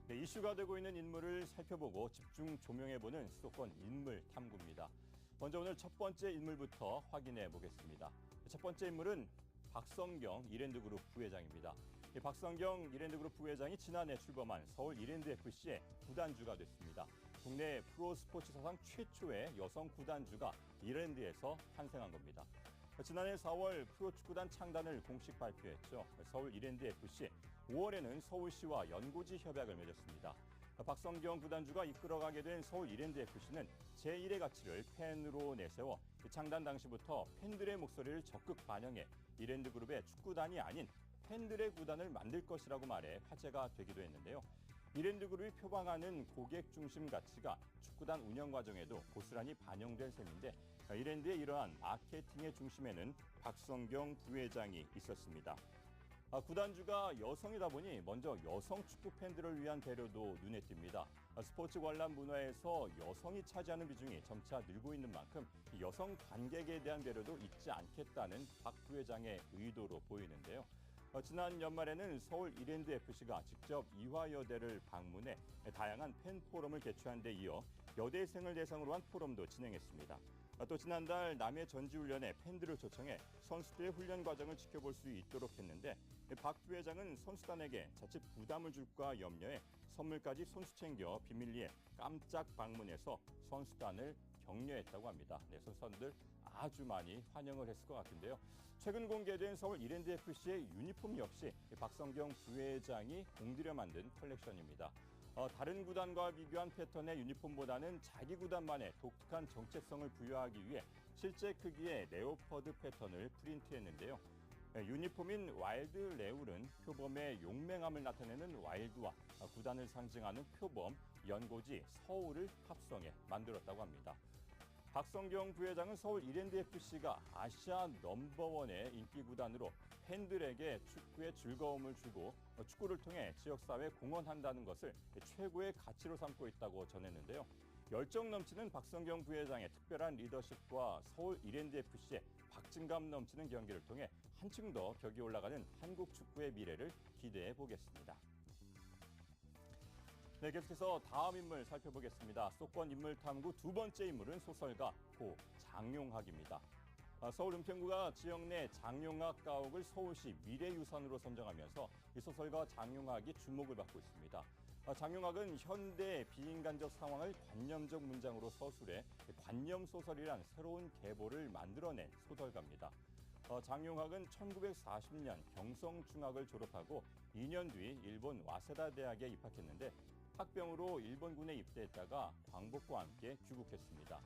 네, 이슈가 되고 있는 인물을 살펴보고 집중 조명해보는 수도권 인물 탐구입니다. 먼저 오늘 첫 번째 인물부터 확인해 보겠습니다. 첫 번째 인물은 박성경 이랜드그룹 부회장입니다. 박성경 이랜드그룹 부회장이 지난해 출범한 서울 이랜드FC의 구단주가 됐습니다. 국내 프로스포츠 사상 최초의 여성 구단주가 이랜드에서 탄생한 겁니다. 지난해 4월 프로축구단 창단을 공식 발표했죠. 서울 이랜드FC, 5월에는 서울시와 연고지 협약을 맺었습니다. 박성경 구단주가 이끌어가게 된 서울 이랜드FC는 제1의 가치를 팬으로 내세워 창단 당시부터 팬들의 목소리를 적극 반영해 이랜드그룹의 축구단이 아닌 팬들의 구단을 만들 것이라고 말해 화제가 되기도 했는데요. 이랜드그룹이 표방하는 고객 중심 가치가 축구단 운영 과정에도 고스란히 반영된 셈인데 이랜드의 이러한 마케팅의 중심에는 박성경 부회장이 있었습니다. 구단주가 여성이다 보니 먼저 여성 축구 팬들을 위한 배려도 눈에 띕니다. 스포츠 관람 문화에서 여성이 차지하는 비중이 점차 늘고 있는 만큼 여성 관객에 대한 배려도 잊지 않겠다는 박 부회장의 의도로 보이는데요. 지난 연말에는 서울 이랜드FC가 직접 이화여대를 방문해 다양한 팬 포럼을 개최한 데 이어 여대생을 대상으로 한 포럼도 진행했습니다. 또 지난달 남해 전지훈련에 팬들을 초청해 선수들의 훈련 과정을 지켜볼 수 있도록 했는데 박 부회장은 선수단에게 자칫 부담을 줄까 염려해 선물까지 손수 챙겨 비밀리에 깜짝 방문해서 선수단을 격려했다고 합니다. 네, 선수단들 아주 많이 환영을 했을 것 같은데요. 최근 공개된 서울 이랜드FC의 유니폼 역시 박성경 부회장이 공들여 만든 컬렉션입니다. 다른 구단과 비교한 패턴의 유니폼보다는 자기 구단만의 독특한 정체성을 부여하기 위해 실제 크기의 레오퍼드 패턴을 프린트했는데요. 유니폼인 와일드 레울은 표범의 용맹함을 나타내는 와일드와 구단을 상징하는 표범, 연고지, 서울을 합성해 만들었다고 합니다. 박성경 부회장은 서울 이랜드FC가 아시아 넘버원의 인기 구단으로 팬들에게 축구의 즐거움을 주고 축구를 통해 지역사회에 공헌한다는 것을 최고의 가치로 삼고 있다고 전했는데요. 열정 넘치는 박성경 부회장의 특별한 리더십과 서울 이랜드FC의 박진감 넘치는 경기를 통해 한층 더 격이 올라가는 한국 축구의 미래를 기대해 보겠습니다. 네, 계속해서 다음 인물 살펴보겠습니다. 수도권 인물 탐구 두 번째 인물은 소설가 고 장용학입니다. 서울 은평구가 지역 내 장용학 가옥을 서울시 미래유산으로 선정하면서 이 소설가 장용학이 주목을 받고 있습니다. 장용학은 현대 비인간적 상황을 관념적 문장으로 서술해 관념소설이란 새로운 계보를 만들어낸 소설가입니다. 장용학은 1940년 경성중학을 졸업하고 2년 뒤 일본 와세다 대학에 입학했는데 학병으로 일본군에 입대했다가 광복과 함께 귀국했습니다.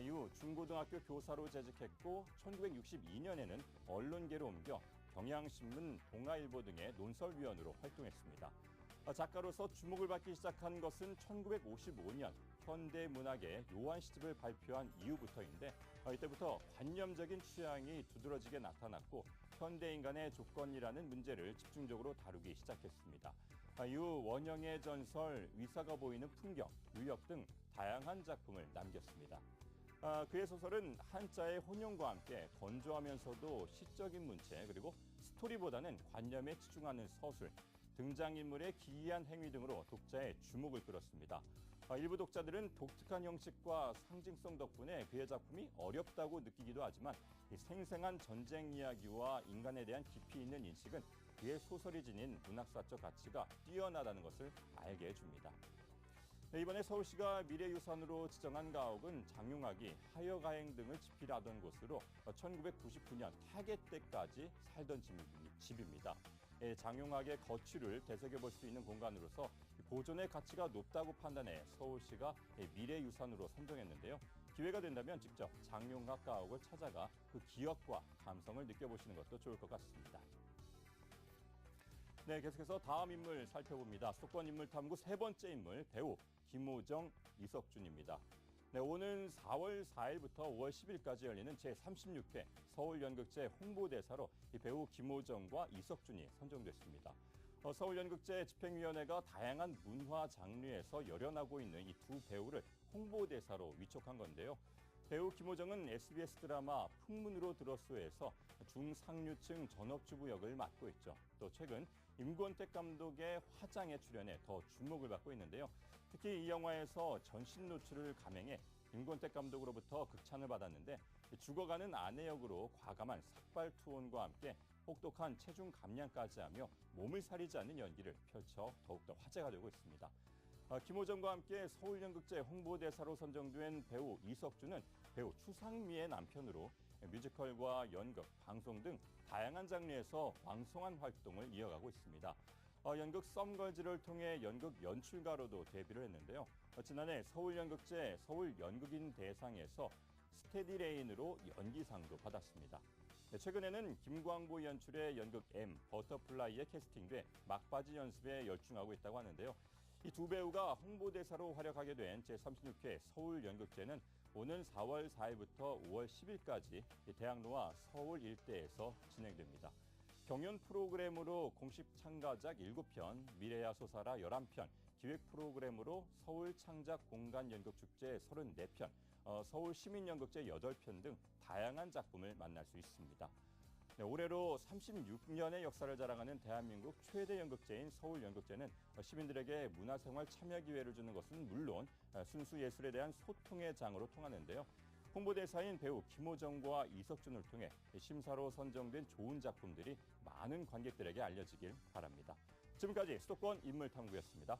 이후 중고등학교 교사로 재직했고 1962년에는 언론계로 옮겨 경향신문, 동아일보 등의 논설위원으로 활동했습니다. 작가로서 주목을 받기 시작한 것은 1955년 현대문학의 요한시집을 발표한 이후부터인데 이때부터 관념적인 취향이 두드러지게 나타났고 현대인간의 조건이라는 문제를 집중적으로 다루기 시작했습니다. 이후 원형의 전설, 위사가 보이는 풍경, 유역 등 다양한 작품을 남겼습니다. 그의 소설은 한자의 혼용과 함께 건조하면서도 시적인 문체 그리고 스토리보다는 관념에 치중하는 서술, 등장인물의 기이한 행위 등으로 독자의 주목을 끌었습니다. 일부 독자들은 독특한 형식과 상징성 덕분에 그의 작품이 어렵다고 느끼기도 하지만 생생한 전쟁 이야기와 인간에 대한 깊이 있는 인식은 그의 소설이 지닌 문학사적 가치가 뛰어나다는 것을 알게 해줍니다. 이번에 서울시가 미래유산으로 지정한 가옥은 장용학이 하여가행 등을 집필하던 곳으로 1999년 타계 때까지 살던 집입니다. 장용학의 거취를 되새겨볼 수 있는 공간으로서 보존의 가치가 높다고 판단해 서울시가 미래유산으로 선정했는데요. 기회가 된다면 직접 장용학 가옥을 찾아가 그 기억과 감성을 느껴보시는 것도 좋을 것 같습니다. 네, 계속해서 다음 인물 살펴봅니다. 수도권 인물 탐구 세 번째 인물, 배우 김호정, 이석준입니다. 네, 오는 4월 4일부터 5월 10일까지 열리는 제36회 서울연극제 홍보대사로 이 배우 김호정과 이석준이 선정됐습니다. 서울연극제 집행위원회가 다양한 문화 장르에서 열연하고 있는 이 두 배우를 홍보대사로 위촉한 건데요. 배우 김호정은 SBS 드라마 풍문으로 들었소에서 중상류층 전업주부 역을 맡고 있죠. 또 최근 임권택 감독의 화장에 출연해 더 주목을 받고 있는데요. 특히 이 영화에서 전신 노출을 감행해 임권택 감독으로부터 극찬을 받았는데 죽어가는 아내 역으로 과감한 삭발 투혼과 함께 혹독한 체중 감량까지 하며 몸을 사리지 않는 연기를 펼쳐 더욱더 화제가 되고 있습니다. 김호정과 함께 서울연극제 홍보대사로 선정된 배우 이석주는 배우 추상미의 남편으로 뮤지컬과 연극, 방송 등 다양한 장르에서 왕성한 활동을 이어가고 있습니다. 연극 썸걸즈를 통해 연극 연출가로도 데뷔를 했는데요. 지난해 서울연극제 서울연극인 대상에서 스테디레인으로 연기상도 받았습니다. 최근에는 김광보 연출의 연극 M, 버터플라이에 캐스팅돼 막바지 연습에 열중하고 있다고 하는데요. 이 두 배우가 홍보대사로 활약하게 된 제36회 서울연극제는 오는 4월 4일부터 5월 10일까지 대학로와 서울 일대에서 진행됩니다. 경연 프로그램으로 공식 참가작 7편, 미래야 소사라 11편, 기획 프로그램으로 서울 창작 공간 연극축제 34편, 서울 시민연극제 8편 등 다양한 작품을 만날 수 있습니다. 네, 올해로 36년의 역사를 자랑하는 대한민국 최대 연극제인 서울연극제는 시민들에게 문화생활 참여 기회를 주는 것은 물론 순수 예술에 대한 소통의 장으로 통하는데요. 홍보대사인 배우 김호정과 이석준을 통해 심사로 선정된 좋은 작품들이 많은 관객들에게 알려지길 바랍니다. 지금까지 수도권 인물탐구였습니다.